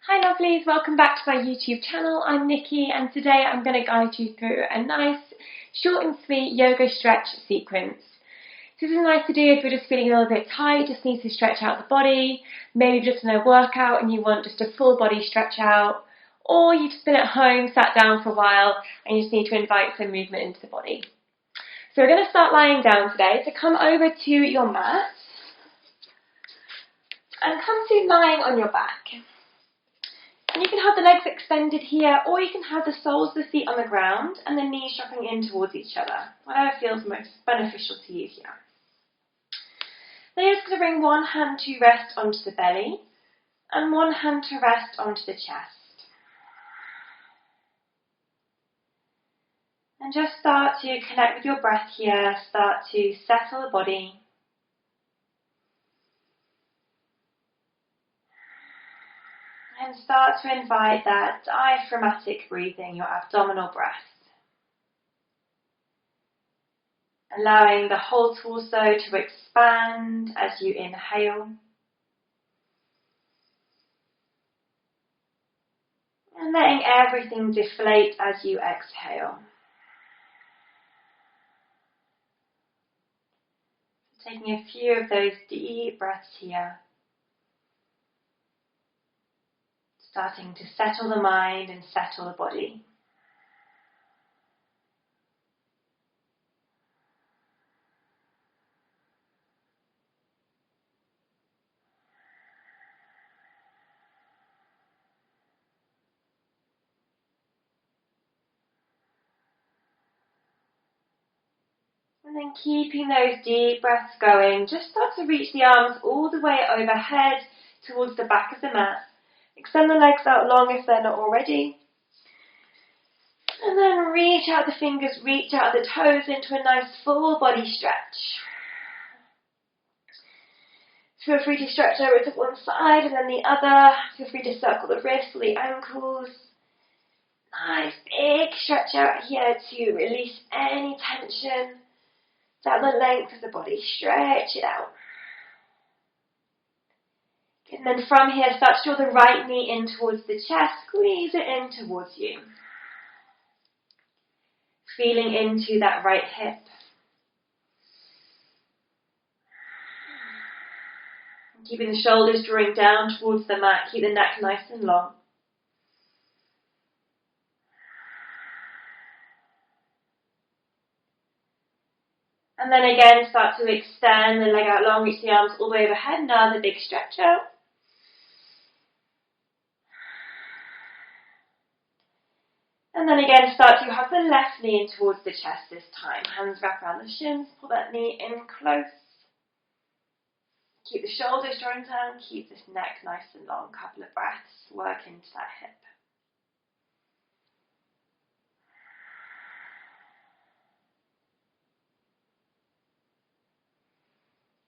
Hi lovelies, welcome back to my YouTube channel. I'm Nikki and today I'm going to guide you through a nice short and sweet yoga stretch sequence. So this is nice to do if you're just feeling a little bit tight, just need to stretch out the body, maybe just in a workout and you want just a full body stretch out, or you've just been at home, sat down for a while and you just need to invite some movement into the body. So we're going to start lying down today, so come over to your mat and come to lying on your back. And you can have the legs extended here, or you can have the soles of the feet on the ground and the knees dropping in towards each other, whatever feels most beneficial to you here. Then you're just going to bring one hand to rest onto the belly and one hand to rest onto the chest. And just start to connect with your breath here, start to settle the body. And start to invite that diaphragmatic breathing, your abdominal breath. Allowing the whole torso to expand as you inhale. And letting everything deflate as you exhale. Taking a few of those deep breaths here. Starting to settle the mind and settle the body. And then keeping those deep breaths going, just start to reach the arms all the way overhead towards the back of the mat. Extend the legs out long if they're not already. And then reach out the fingers, reach out the toes into a nice full body stretch. Feel free to stretch over to one side and then the other. Feel free to circle the wrists or the ankles. Nice big stretch out here to release any tension down the length of the body. Stretch it out. And then from here, start to draw the right knee in towards the chest. Squeeze it in towards you. Feeling into that right hip. Keeping the shoulders drawing down towards the mat. Keep the neck nice and long. And then again, start to extend the leg out long. Reach the arms all the way overhead. Another big stretch out. And then again, start to hug the left knee in towards the chest this time. Hands wrap around the shins, pull that knee in close. Keep the shoulders drawn down, keep this neck nice and long. Couple of breaths, work into that hip.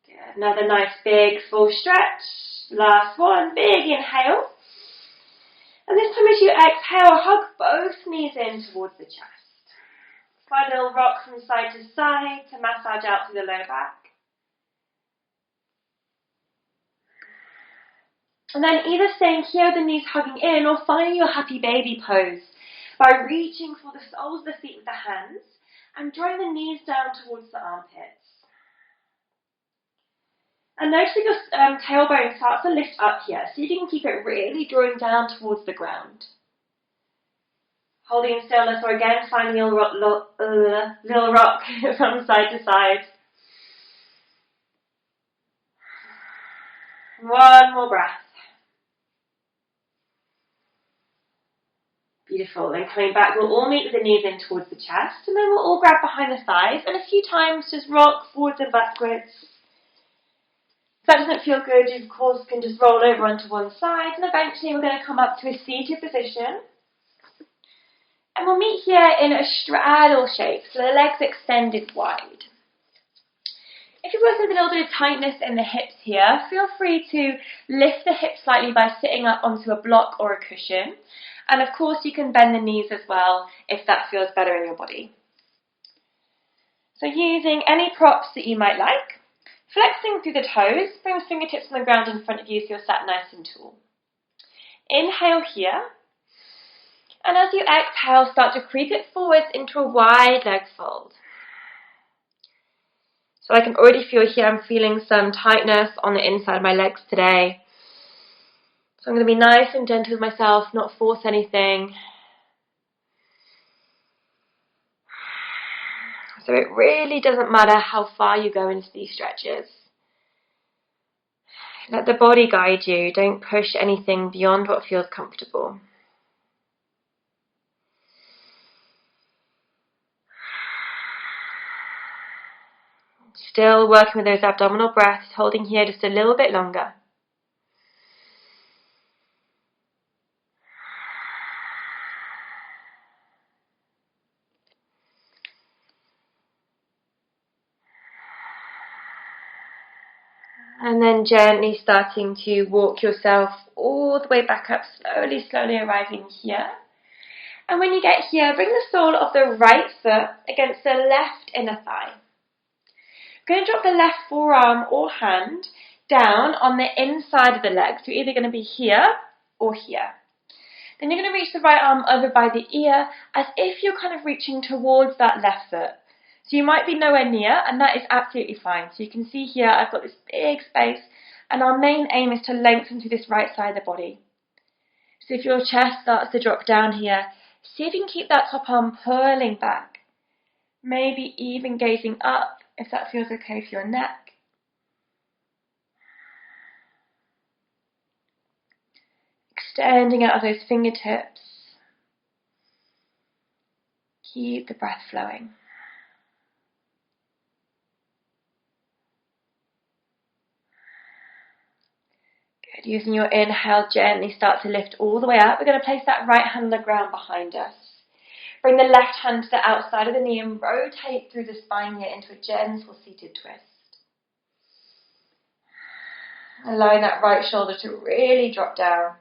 Good. Another nice big full stretch. Last one, big inhale. And this time as you exhale, hug both knees in towards the chest. Slight little rock from side to side to massage out through the lower back. And then either staying here, the knees hugging in, or finding your happy baby pose by reaching for the soles of the feet with the hands and drawing the knees down towards the armpits. And notice that your tailbone starts to lift up here, so you can keep it really drawing down towards the ground. Holding in stillness, or again finding a little rock from side to side. One more breath. Beautiful. Then coming back, we'll all meet with the knees in towards the chest, and then we'll all grab behind the thighs, and a few times just rock forwards and backwards. If that doesn't feel good, you of course can just roll over onto one side, and eventually we're going to come up to a seated position. And we'll meet here in a straddle shape, so the legs extended wide. If you're working with a little bit of tightness in the hips here, feel free to lift the hips slightly by sitting up onto a block or a cushion. And of course you can bend the knees as well if that feels better in your body. So using any props that you might like. Flexing through the toes, bring the fingertips on the ground in front of you so you're sat nice and tall. inhale here. And as you exhale, start to creep it forwards into a wide leg fold. So I can already feel here, I'm feeling some tightness on the inside of my legs today. So I'm going to be nice and gentle with myself, not force anything. So it really doesn't matter how far you go into these stretches. Let the body guide you. Don't push anything beyond what feels comfortable. Still working with those abdominal breaths, holding here just a little bit longer. And then gently starting to walk yourself all the way back up, slowly arriving here. And when you get here, bring the sole of the right foot against the left inner thigh. You're going to drop the left forearm or hand down on the inside of the leg. So you're either going to be here or here. Then you're going to reach the right arm over by the ear as if you're kind of reaching towards that left foot. So you might be nowhere near, and that is absolutely fine. So you can see here I've got this big space, and our main aim is to lengthen through this right side of the body. So if your chest starts to drop down here, see if you can keep that top arm pulling back. Maybe even gazing up if that feels okay for your neck. Extending out of those fingertips. Keep the breath flowing. Good. Using your inhale, gently start to lift all the way up. We're going to place that right hand on the ground behind us. Bring the left hand to the outside of the knee and rotate through the spine here into a gentle seated twist. Allowing that right shoulder to really drop down.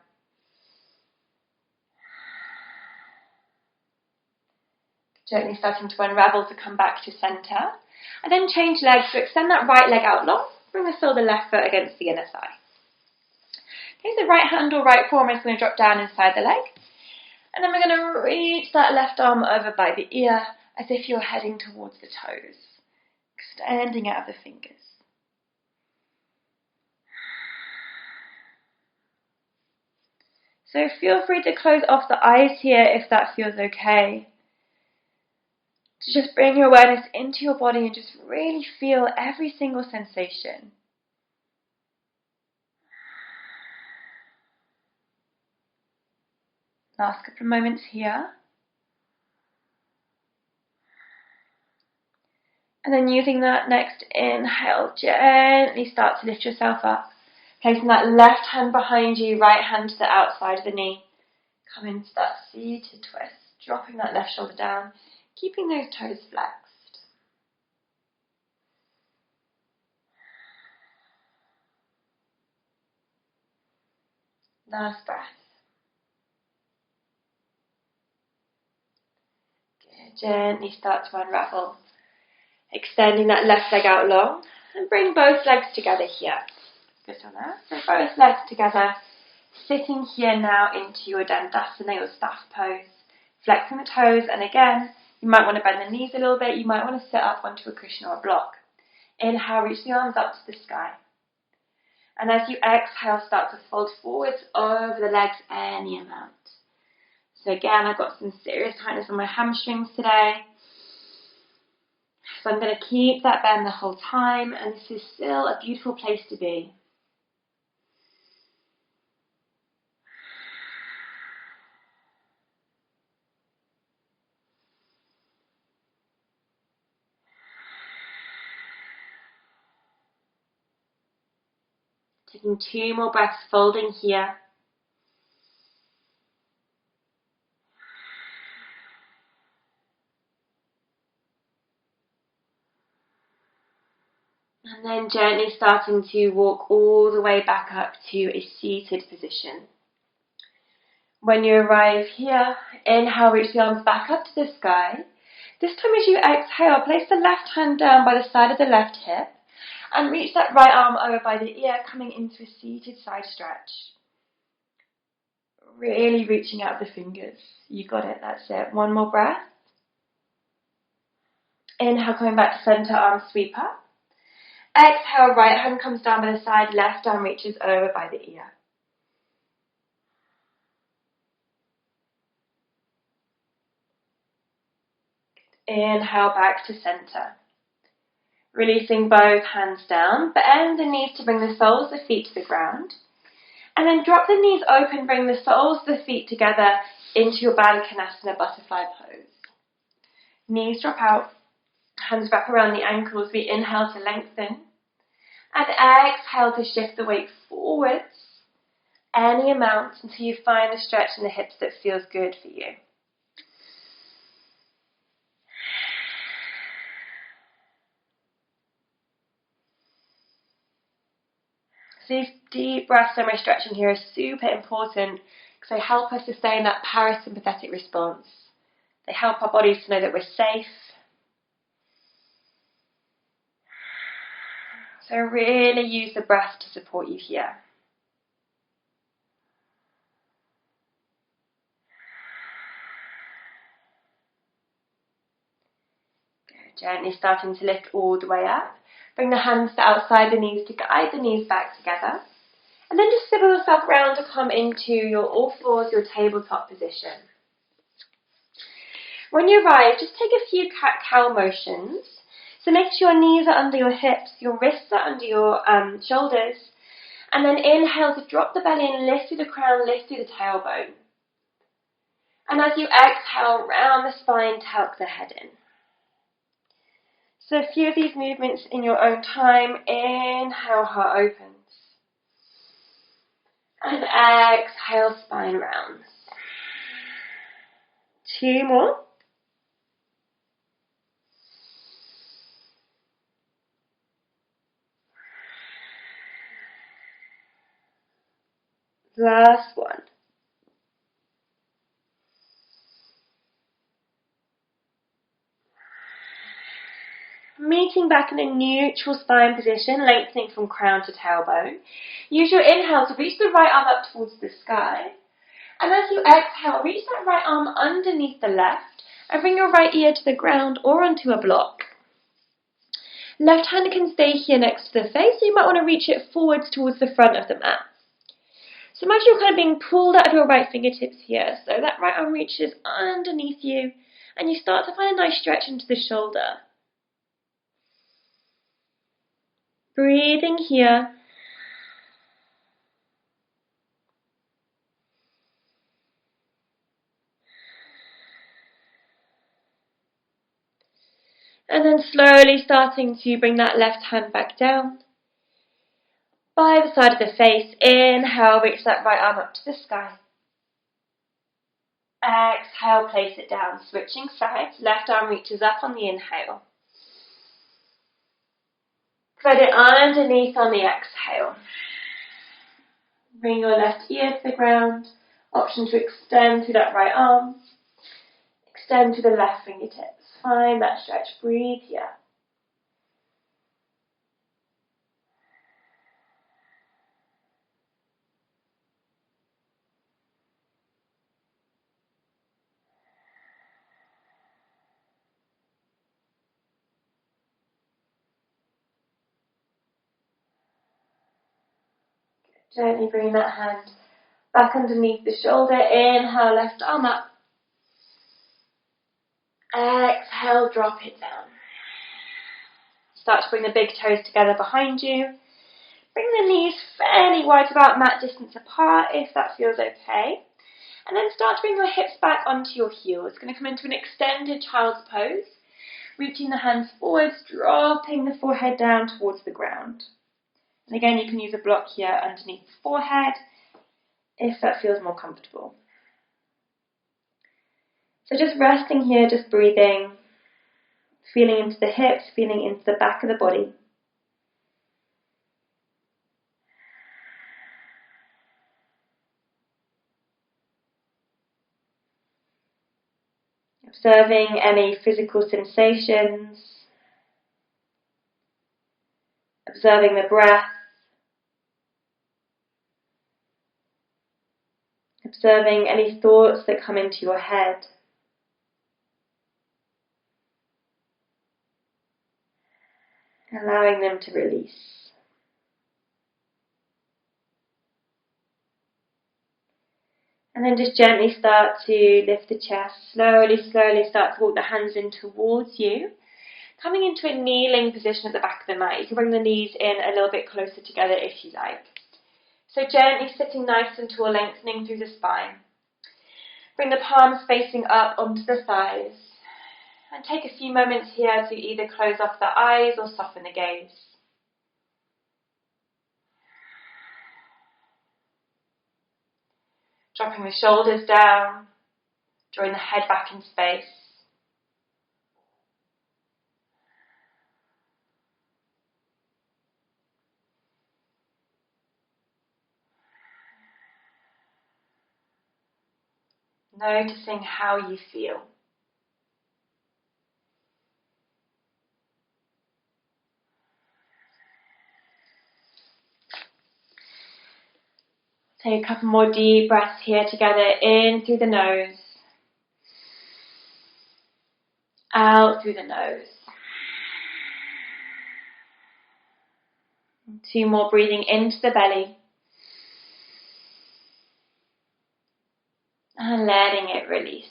Gently starting to unravel to come back to centre. And then change legs, so extend that right leg out long. Bring the sole of the left foot against the inner thigh. Okay, so right hand or right forearm is going to drop down inside the leg. And then we're going to reach that left arm over by the ear as if you're heading towards the toes. Extending out of the fingers. So feel free to close off the eyes here if that feels okay. Just bring your awareness into your body and just really feel every single sensation. Last couple of moments here. And then using that next inhale, gently start to lift yourself up. Placing that left hand behind you, right hand to the outside of the knee. Come into that seated twist, dropping that left shoulder down, keeping those toes flexed. Last breath. Good. Gently start to unravel. Extending that left leg out long and bring both legs together here. Good on that. So both legs together, sitting here now into your Dandasana, your staff pose. Flexing the toes, and again, you might want to bend the knees a little bit. You might want to sit up onto a cushion or a block. Inhale, reach the arms up to the sky. And as you exhale, start to fold forwards over the legs any amount. So again, I've got some serious tightness on my hamstrings today. So I'm going to keep that bend the whole time, and this is still a beautiful place to be. Taking 2 more breaths, folding here. And then gently starting to walk all the way back up to a seated position. When you arrive here, inhale, reach the arms back up to the sky. This time as you exhale, place the left hand down by the side of the left hip and reach that right arm over by the ear, coming into a seated side stretch. Really reaching out the fingers. You got it, that's it. One more breath. Inhale, coming back to center, arms sweep up. Exhale, right hand comes down by the side, left arm reaches over by the ear. Inhale, back to center. Releasing both hands down, bend the knees to bring the soles of the feet to the ground. And then drop the knees open, bring the soles of the feet together into your Baddha Konasana butterfly pose. Knees drop out, hands wrap around the ankles. We inhale to lengthen. And exhale to shift the weight forwards, any amount, until you find the stretch in the hips that feels good for you. So these deep breaths and my stretching here are super important because they help us sustain that parasympathetic response. They help our bodies to know that we're safe. So really use the breath to support you here. Good. Gently starting to lift all the way up. Bring the hands to outside the knees to guide the knees back together. And then just swivel yourself around to come into your all fours, your tabletop position. When you arrive, just take a few cat-cow motions. So make sure your knees are under your hips, your wrists are under your shoulders. And then inhale to drop the belly and lift through the crown, lift through the tailbone. And as you exhale, round the spine, tuck the head in. So a few of these movements in your own time. Inhale, heart opens. And exhale, spine rounds. 2 more. Last one. Meeting back in a neutral spine position, lengthening from crown to tailbone. Use your inhale to reach the right arm up towards the sky. And as you exhale, reach that right arm underneath the left and bring your right ear to the ground or onto a block. Left hand can stay here next to the face, so you might want to reach it forwards towards the front of the mat. So imagine you're kind of being pulled out of your right fingertips here, so that right arm reaches underneath you and you start to find a nice stretch into the shoulder. Breathing here. And then slowly starting to bring that left hand back down. By the side of the face, inhale, reach that right arm up to the sky. Exhale, place it down, switching sides. Left arm reaches up on the inhale. Thread it underneath on the exhale. Bring your left ear to the ground. Option to extend through that right arm. Extend to the left fingertips. Find that stretch. Breathe here. Gently bring that hand back underneath the shoulder. Inhale, left arm up. Exhale, drop it down. Start to bring the big toes together behind you. Bring the knees fairly wide, about mat distance apart if that feels okay. And then start to bring your hips back onto your heels. Going to come into an extended child's pose. Reaching the hands forwards, dropping the forehead down towards the ground. And again, you can use a block here underneath the forehead if that feels more comfortable. So just resting here, just breathing, feeling into the hips, feeling into the back of the body. Observing any physical sensations. Observing the breath. observing any thoughts that come into your head. Allowing them to release. And then just gently start to lift the chest. Slowly start to walk the hands in towards you. Coming into a kneeling position at the back of the mat. You can bring the knees in a little bit closer together if you like. So gently sitting nice and tall, lengthening through the spine. Bring the palms facing up onto the thighs. And take a few moments here to either close off the eyes or soften the gaze. Dropping the shoulders down, drawing the head back in space. Noticing how you feel. Take a couple more deep breaths here together, in through the nose, out through the nose. 2 more, breathing into the belly. And letting it release.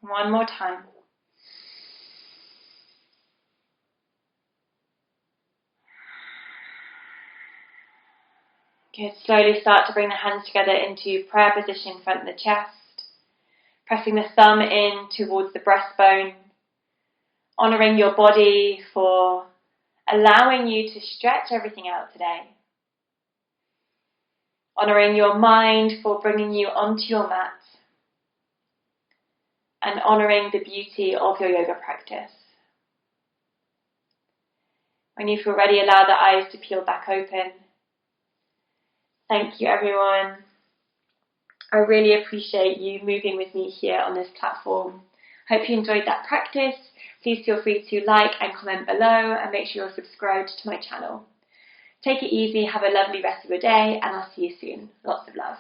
1 more time. Good. Slowly start to bring the hands together into prayer position in front of the chest. Pressing the thumb in towards the breastbone. Honouring your body for allowing you to stretch everything out today. Honouring your mind for bringing you onto your mat. And honouring the beauty of your yoga practice. When you feel ready, allow the eyes to peel back open. Thank you, everyone. I really appreciate you moving with me here on this platform. Hope you enjoyed that practice. Please feel free to like and comment below and make sure you're subscribed to my channel. Take it easy, have a lovely rest of your day, and I'll see you soon. Lots of love.